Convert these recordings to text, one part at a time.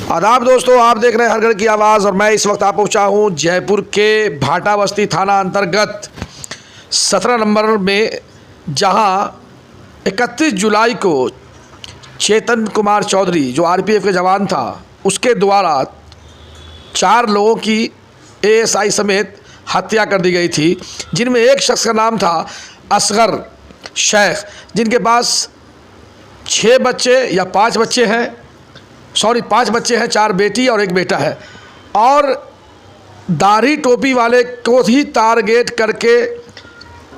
आदाब दोस्तों, आप देख रहे हैं हर घर की आवाज़ और मैं इस वक्त आ पहुंचा हूं जयपुर के भाटा बस्ती थाना अंतर्गत 17 नंबर में, जहां 31 जुलाई को चेतन कुमार चौधरी जो आरपीएफ के जवान था, उसके द्वारा 4 लोगों की एएसआई समेत हत्या कर दी गई थी, जिनमें एक शख्स का नाम था असगर शेख, जिनके पास 6 बच्चे या 5 बच्चे हैं, 5 बच्चे हैं, 4 बेटी और 1 बेटा है। और दाढ़ी टोपी वाले को ही टारगेट करके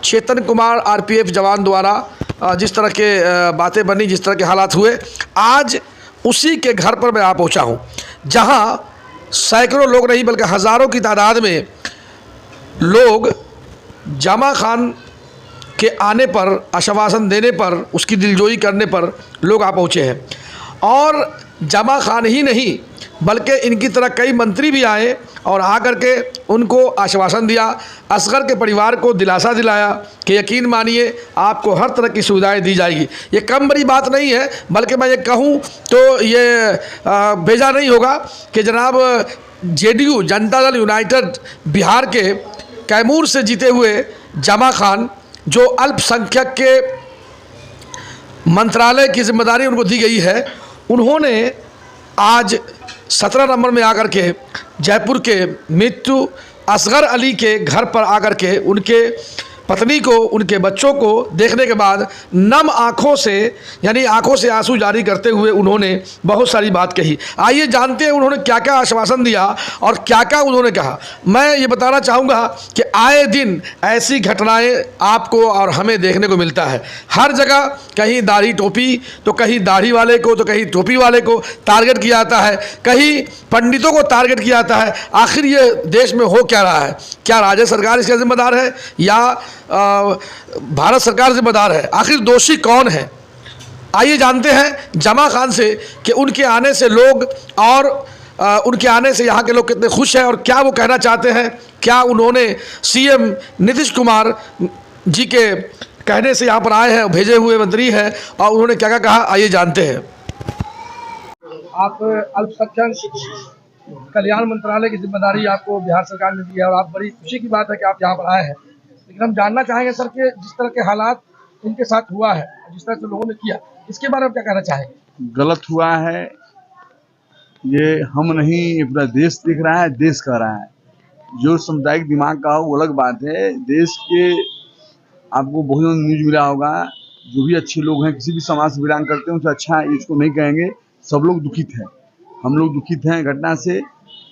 चेतन कुमार आरपीएफ जवान द्वारा जिस तरह के बातें बनी, जिस तरह के हालात हुए, आज उसी के घर पर मैं आ पहुंचा हूं, जहां सैकड़ों लोग नहीं बल्कि हज़ारों की तादाद में लोग जमा खान के आने पर, आश्वासन देने पर, उसकी दिलजोई करने पर लोग आ पहुँचे हैं। और जमा खान ही नहीं बल्कि इनकी तरह कई मंत्री भी आए और आकर के उनको आश्वासन दिया, असगर के परिवार को दिलासा दिलाया कि यकीन मानिए आपको हर तरह की सुविधाएं दी जाएगी। ये कम बड़ी बात नहीं है, बल्कि मैं ये कहूँ तो ये भेजा नहीं होगा कि जनाब जेडीयू जनता दल यूनाइटेड बिहार के कैमूर से जीते हुए जमा खान, जो अल्पसंख्यक के मंत्रालय की जिम्मेदारी उनको दी गई है, उन्होंने आज 17 नंबर में आकर के जयपुर के मृत्यु असगर अली के घर पर आकर के उनके पत्नी को, उनके बच्चों को देखने के बाद नम आँखों से, यानी आँखों से आंसू जारी करते हुए उन्होंने बहुत सारी बात कही। आइए जानते हैं उन्होंने क्या क्या आश्वासन दिया और क्या क्या उन्होंने कहा। मैं ये बताना चाहूँगा कि आए दिन ऐसी घटनाएं आपको और हमें देखने को मिलता है। हर जगह कहीं दाढ़ी टोपी, तो कहीं दाढ़ी वाले को, तो कहीं टोपी वाले को टारगेट किया जाता है, कहीं पंडितों को टारगेट किया जाता है। आखिर ये देश में हो क्या रहा है? क्या राज्य सरकार इसका जिम्मेदार है या भारत सरकार जिम्मेदार है? आखिर दोषी कौन है? आइए जानते हैं जमा खान से कि उनके आने से लोग और उनके आने से यहाँ के लोग कितने खुश हैं और क्या वो कहना चाहते हैं। क्या उन्होंने सीएम नीतीश कुमार जी के कहने से यहाँ पर आए हैं, भेजे हुए मंत्री हैं, और उन्होंने क्या क्या कहा, आइए जानते हैं। आप अल्पसंख्यक कल्याण मंत्रालय की जिम्मेदारी आपको बिहार सरकार ने दी है और आप, बड़ी खुशी की बात है कि आप यहाँ पर आए हैं, लेकिन हम जानना चाहेंगे सर कि जिस तरह के हालात इनके साथ हुआ है, जिस तरह से लोगों ने किया, इसके बारे में क्या कहना चाहेंगे? गलत हुआ है ये, हम नहीं, ये पूरा देश देख रहा है, देश कह रहा है। जो सामुदायिक दिमाग का हो वो अलग बात है। देश के आपको बहुत न्यूज मिला होगा, जो भी अच्छे लोग हैं, किसी भी समाज से बिलोंग करते हैं, उनसे अच्छा इसको नहीं कहेंगे। सब लोग दुखित हैं, हम लोग दुखित हैं घटना से,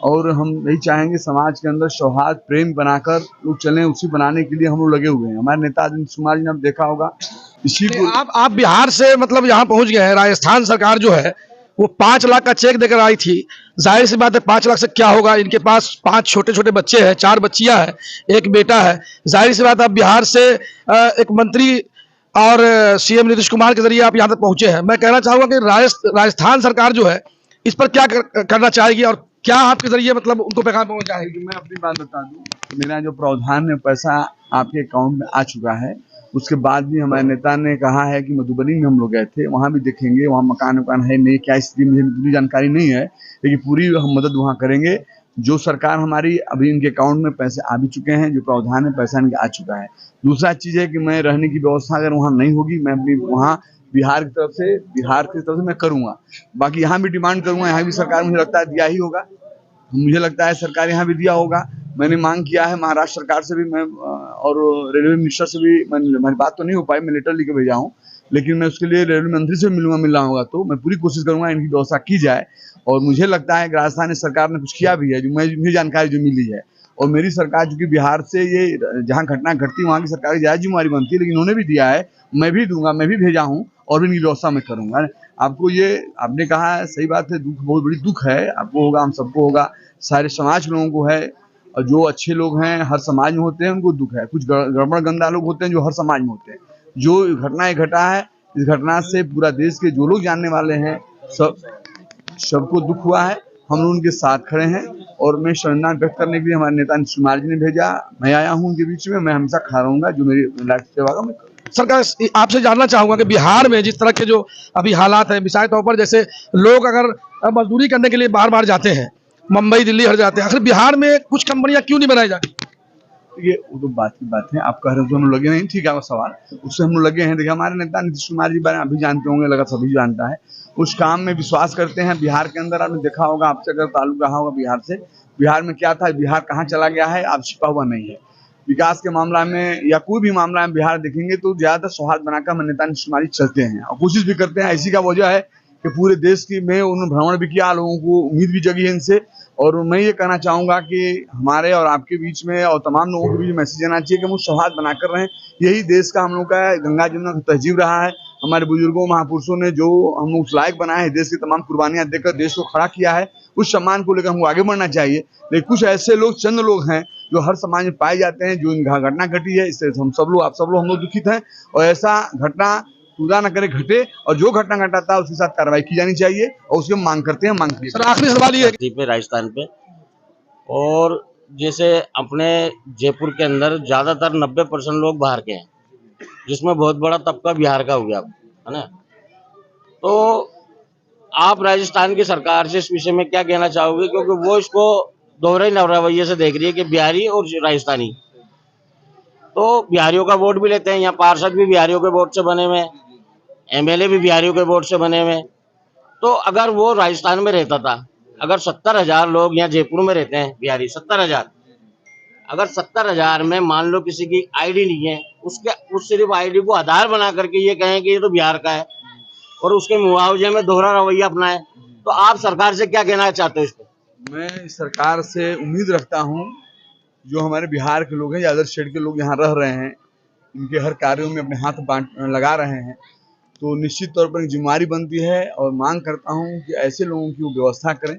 और हम यही चाहेंगे समाज के अंदर सौहार्द प्रेम बनाकर लोग चलें। उसी बनाने के लिए हम लोग लगे हुए हैं। हमारे नेता नीतीश कुमार जी ने देखा होगा, इसी को आप बिहार से मतलब यहाँ पहुँच गए हैं। राजस्थान सरकार जो है वो 5 लाख का चेक देकर आई थी। जाहिर सी बात है 5 लाख से क्या होगा, इनके पास 5 छोटे छोटे बच्चे हैं, 4 बच्चियां हैं, 1 बेटा है। जाहिर सी बात है आप बिहार से एक मंत्री और सीएम नीतीश कुमार के जरिए आप यहाँ तक पहुँचे हैं। मैं कहना चाहूँगा कि राजस्थान सरकार जो है इस पर क्या करना चाहेगी और क्या आपके जरिए मतलब उनको पैगाम पहुंच जाएगी? मैं अपनी बात बता दूं, मेरा जो प्रावधान में पैसा आपके अकाउंट में आ चुका है, उसके बाद भी हमारे नेता ने कहा है कि मधुबनी में हम लोग गए थे, वहाँ भी देखेंगे, वहाँ मकान है नहीं, क्या स्थिति मुझे पूरी जानकारी नहीं है, लेकिन पूरी हम मदद वहाँ करेंगे। जो सरकार हमारी, अभी इनके अकाउंट में पैसे आ भी चुके हैं, जो प्रावधान है पैसा इनके आ चुका है। दूसरा चीज़ है कि मैं रहने की व्यवस्था अगर वहाँ नहीं होगी, मैं अपनी वहाँ बिहार की तरफ से मैं करूँगा। बाकी यहाँ भी डिमांड करूँगा, यहाँ भी सरकार मुझे लगता है दिया ही होगा, मुझे लगता है सरकार यहाँ भी दिया होगा। मैंने मांग किया है महाराष्ट्र सरकार से भी, मैं और रेलवे मिनिस्टर से भी, हमारी बात तो नहीं हो पाई, मैं लेटर लिख के भेजा हूँ, लेकिन मैं उसके लिए रेलवे मंत्री से मिलना होगा, तो मैं पूरी कोशिश करूँगा इनकी व्यवस्था की जाए। और मुझे लगता है राजस्थान सरकार ने कुछ किया भी है, जो मुझे जानकारी जो मिली है। और मेरी सरकार चूँकि बिहार से, ये जहाँ घटना घटती वहाँ की सरकार की ज़्यादा जिम्मेदारी बनती है, लेकिन उन्होंने भी दिया है, मैं भी दूंगा, मैं भी भेजा हूँ और इनकी व्यवस्था मैं करूँगा। आपको ये आपने कहा है, सही बात है, दुख, बहुत बड़ी दुख है, आपको होगा, हम सबको होगा, सारे समाज के लोगों को है। और जो अच्छे लोग हैं हर समाज में होते हैं, उनको दुख है। कुछ गड़बड़ गंदा लोग होते हैं जो हर समाज में होते हैं। जो घटना घटा है, इस घटना से पूरा देश के जो लोग जानने वाले हैं, सबको दुख हुआ है। हम लोग उनके साथ खड़े हैं और मैं श्रद्धांजलि व्यक्त करने के लिए हमारे नेता नीतीश कुमार जी ने भेजा, मैं आया हूँ उनके बीच में, मैं हमेशा खड़ा रहूंगा, जो मेरी लाइफ सेवा का मैं सरकार आपसे जानना चाहूंगा कि बिहार में जिस तरह के जो अभी हालात हैं, मिसाल तौर पर जैसे लोग अगर मजदूरी करने के लिए बाहर बाहर जाते हैं, मुंबई दिल्ली हर जाते हैं, आखिर बिहार में कुछ कंपनियां क्यों नहीं बनाई जाती? ये वो तो बात की बात है, आप कह रहे हो तो हम लोग लगे नहीं, ठीक है आपका सवाल, उससे हम लोग लगे हैं। देखिए हमारे नेता नीतीश कुमार जी बारे में अभी जानते होंगे, लगा सभी जानता है, उस काम में विश्वास करते हैं। बिहार के अंदर आपने देखा होगा, आपसे अगर ताल्लुक रहा होगा बिहार से, बिहार में क्या था, बिहार कहाँ चला गया है, आप छिपा हुआ नहीं है। विकास के मामला में या कोई भी मामला में बिहार देखेंगे तो ज्यादातर सौहार्द बनाकर हमारे नेता नीतीश कुमार जी चलते हैं और कोशिश भी करते हैं। इसी का वजह है कि पूरे देश की में उन्होंने भ्रमण भी किया, लोगों को उम्मीद भी जगी है इनसे। और मैं ये कहना चाहूंगा कि हमारे और आपके बीच में और तमाम लोगों के बीच मैसेज आना चाहिए कि हम सौहार्द बनाकर रहें। यही देश का हम लोग का गंगा जमुना का तहजीब रहा है। हमारे बुजुर्गों महापुरुषों ने जो हम लोग उस लायक बनाए हैं, देश की तमाम कुर्बानियां देकर देश को खड़ा किया है, उस सम्मान को लेकर हमको आगे बढ़ना चाहिए। लेकिन कुछ ऐसे लोग, चंद लोग हैं जो हर समाज में पाए जाते हैं, जो घटना घटी है, इससे हम सब लोग, आप सब लोग, हम लोग दुखित हैं। और ऐसा घटना खुदा न करे घटे, और जो घटना घटाता है उसके साथ कार्रवाई की जानी चाहिए और उसकी मांग करते हैं, मांग की। सर आखिरी सवाल ये है धरती पे, राजस्थान पे, और जैसे अपने जयपुर के अंदर ज्यादातर 90% लोग बाहर के हैं, जिसमें बहुत बड़ा तबका बिहार का हो गया, है ना। तो आप राजस्थान की सरकार से इस विषय में क्या कहना चाहोगे, क्योंकि वो इसको दोहरे रवैये से देख रही है कि बिहारी और राजस्थानी, तो बिहारियों का वोट भी लेते हैं, यहाँ पार्षद भी बिहारियों के वोट से बने हुए हैं, एमएलए भी बिहारियों के वोट से बने हुए हैं। तो अगर वो राजस्थान में रहता था, अगर 70,000 लोग यहाँ जयपुर में रहते हैं बिहारी, 70,000, अगर 70,000 में मान लो किसी की आईडी नहीं है, उस सिर्फ आईडी को आधार बना करके ये कहें कि ये तो बिहार का है और उसके मुआवजे में दोहरा रवैया अपनाए, तो आप सरकार से क्या कहना चाहते हो इस पर? मैं इस सरकार से उम्मीद रखता हूँ, जो हमारे बिहार के लोग हैं या अदर स्टेट के लोग यहाँ रह रहे हैं, इनके हर कार्यों में अपने हाथ लगा रहे हैं, तो निश्चित तौर पर जिम्मेदारी बनती है। और मांग करता हूँ कि ऐसे लोगों की वो व्यवस्था करें,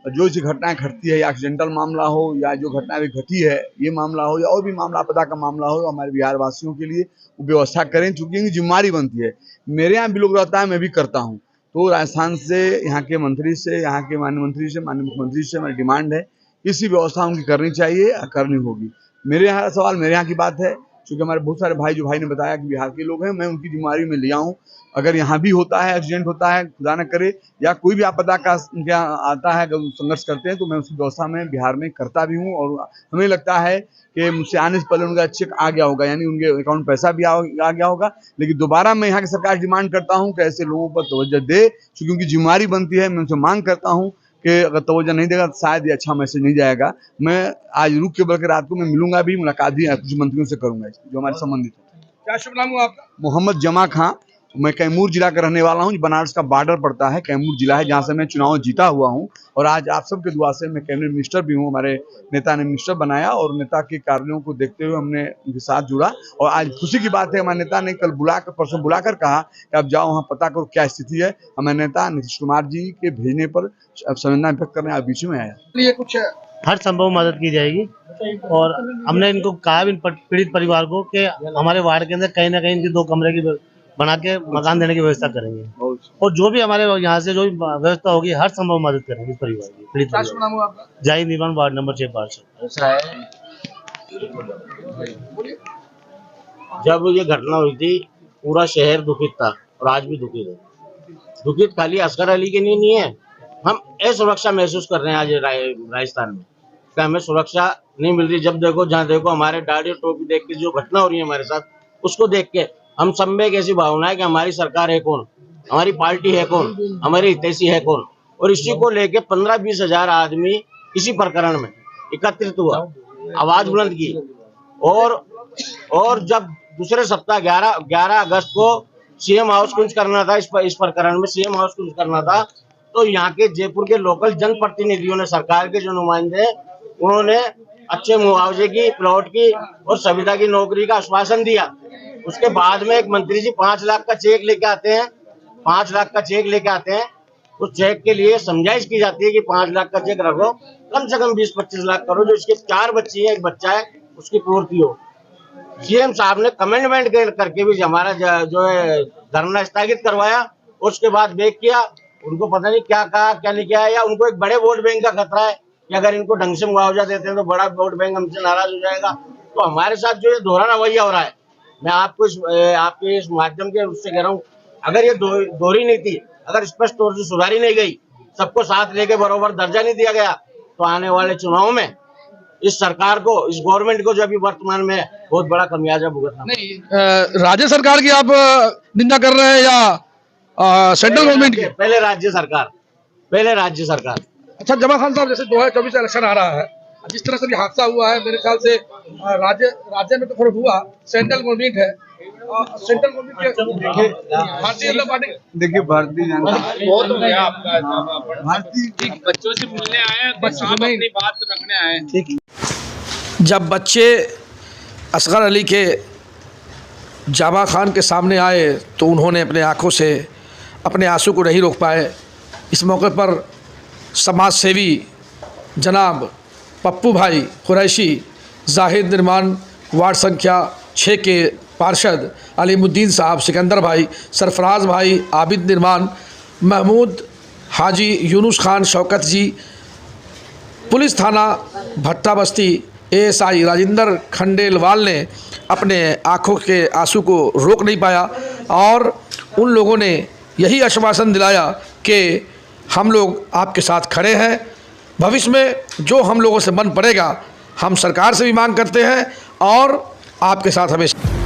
और जो सी घटनाएं घटती है, या एक्सीडेंटल मामला हो, या जो घटना अभी घटी है ये मामला हो, या और भी मामला, आपदा का मामला हो, हमारे बिहार वासियों के लिए वो व्यवस्था करें, चूंकि इनकी जिम्मेदारी बनती है। मेरे यहाँ भी लोग रहता है, मैं भी करता हूँ। तो राजस्थान से, यहाँ के मंत्री से, यहाँ के माननीय मंत्री से, माननीय मुख्यमंत्री से हमारी डिमांड है, इसी व्यवस्था उनकी करनी चाहिए, करनी होगी। मेरे यहाँ सवाल, मेरे यहाँ की बात है, क्योंकि हमारे बहुत सारे भाई, जो भाई ने बताया कि बिहार के लोग हैं, मैं उनकी जिम्मेदारी में लिया हूँ। अगर यहाँ भी होता है, एक्सीडेंट होता है, खुदा न करे, या कोई भी आपदा का क्या आता है, अगर संघर्ष करते हैं, तो मैं उसकी व्यवस्था में बिहार में करता भी हूँ। और हमें लगता है कि मुझसे आने से पहले उनका चेक आ गया होगा, यानी उनके अकाउंट में पैसा भी आ गया होगा। लेकिन दोबारा मैं यहाँ की सरकार डिमांड करता हूँ कि ऐसे लोगों पर तवज्जो दे, क्योंकि उनकी जिम्मेदारी बनती है। मैं उनसे मांग करता हूँ कि अगर तवज्जो नहीं देगा तो शायद ये अच्छा मैसेज नहीं जाएगा। मैं आज रुक के बल्कि रात को मैं मिलूंगा भी, मुलाकात भी कुछ मंत्रियों से करूंगा जो हमारे संबंधित है। क्या शुभ नाम हुआ आपका? मोहम्मद जमा खां, मैं कैमूर जिला का रहने वाला हूँ। बनारस का बॉर्डर पड़ता है, कैमूर जिला है, जहाँ से मैं चुनाव जीता हुआ हूँ। और आज आप सबके दुआ से मैं कैबिनेट मिनिस्टर भी हूँ। हमारे नेता ने मिनिस्टर बनाया और नेता के कार्यों को देखते हुए हमने उनके साथ जुड़ा। और आज खुशी की बात है, हमारे नेता ने कल परसों बुलाकर कहा कि आप जाओ वहाँ पता करो क्या स्थिति है। हमारे नेता नीतीश कुमार जी के भेजने पर संवेदना व्यक्त करने आप बीच में आया। ये कुछ हर संभव मदद की जाएगी। और हमने इनको कहा भी, पीड़ित परिवार को, कि हमारे वार्ड के अंदर कहीं ना कहीं इनकी 2 कमरे की बना के मकान देने की व्यवस्था करेंगे। और जो भी हमारे यहाँ से जो भी व्यवस्था होगी, हर संभव मदद करेंगे इस परिवार की, पीड़ित क्या शुभ नाम हुआ आपका? जाहिद निवान, वार्ड नंबर 6 पार्षद। ऐसा है, जब ये घटना हुई थी पूरा शहर दुखित था और आज भी दुखित है। दुखित खाली असगर अली के लिए नहीं है, हम असुरक्षा महसूस कर रहे हैं आज राजस्थान में, कि हमें सुरक्षा नहीं मिल रही। जब देखो, जहाँ देखो, हमारे दाढ़ी और टोपी देख के जो घटना हो रही है हमारे साथ, उसको देख के हम सब में एक ऐसी भावना है कि हमारी सरकार है कौन, हमारी पार्टी है कौन, हमारी हितैषी है कौन। और इसी को लेके 15-20 हजार आदमी इसी प्रकरण में एकत्रित हुआ, आवाज बुलंद की। और जब दूसरे सप्ताह 11 अगस्त को सीएम हाउस कुंज करना था, इस प्रकरण में सीएम हाउस कुंज करना था, तो यहाँ के जयपुर के लोकल जनप्रतिनिधियों ने, सरकार के जो नुमाइंदे, उन्होंने अच्छे मुआवजे की, प्लॉट की और संविदा की नौकरी का आश्वासन दिया। उसके बाद में एक मंत्री जी 5 लाख का चेक लेके आते हैं, 5 लाख का चेक लेके आते हैं। उस चेक के लिए समझाइश की जाती है कि 5 लाख का चेक रखो, कम से कम 20-25 लाख करो, जो इसके 4 बच्ची है, 1 बच्चा है, उसकी पूर्ति हो। सीएम साहब ने कमेंटमेंट करके भी हमारा जो है धरना स्थगित करवाया। उसके बाद बेक किया, उनको पता नहीं क्या कहा, क्या नहीं किया, या उनको एक बड़े वोट बैंक का खतरा है कि अगर इनको ढंग से मुआवजा देते हैं तो बड़ा वोट बैंक हमसे नाराज हो जाएगा। तो हमारे साथ जो ये दोहरा रवैया हो रहा है, मैं आपके इस माध्यम के उससे कह रहा हूँ, अगर ये दोहरी नीति अगर स्पष्ट तौर से सुधारी नहीं गई, सबको साथ लेके बराबर दर्जा नहीं दिया गया, तो आने वाले चुनाव में इस सरकार को, इस गवर्नमेंट को जो अभी वर्तमान में बहुत बड़ा खमियाजा भुगतना। नहीं, राज्य सरकार की आप निंदा कर रहे हैं या सेंट्रल गवर्नमेंट की? पहले राज्य सरकार। अच्छा जमा खान साहब, जैसे 2024 इलेक्शन आ रहा है, जिस तरह से भी हादसा हुआ है, मेरे ख्याल से राज्य में तो फर्क हुआ, सेंट्रल गवर्नमेंट है, सेंट्रल गवर्नमेंट के भारतीय जनता पार्टी, देखिए भारतीय जनता बहुत हो गया आपका। भारतीय बच्चों से मिलने आए हैं, तो आप अपनी बात रखने आए हैं। ठीक। जब बच्चे असगर अली के जामा खान के सामने आए तो उन्होंने अपने आंखों से अपने आंसू को नहीं रोक पाए। इस मौके पर समाज सेवी जनाब पप्पू भाई कुरैशी, जाहिद निर्माण वार्ड संख्या 6 के पार्षद अलीमुद्दीन साहब, सिकंदर भाई, सरफराज भाई, आबिद निर्माण, महमूद हाजी, यूनुस खान, शौकत जी, पुलिस थाना भट्टा बस्ती एएसआई राजेंद्र खंडेलवाल ने अपने आंखों के आंसू को रोक नहीं पाया और उन लोगों ने यही आश्वासन दिलाया कि हम लोग आपके साथ खड़े हैं, भविष्य में जो हम लोगों से मन पड़ेगा हम सरकार से भी मांग करते हैं और आपके साथ हमेशा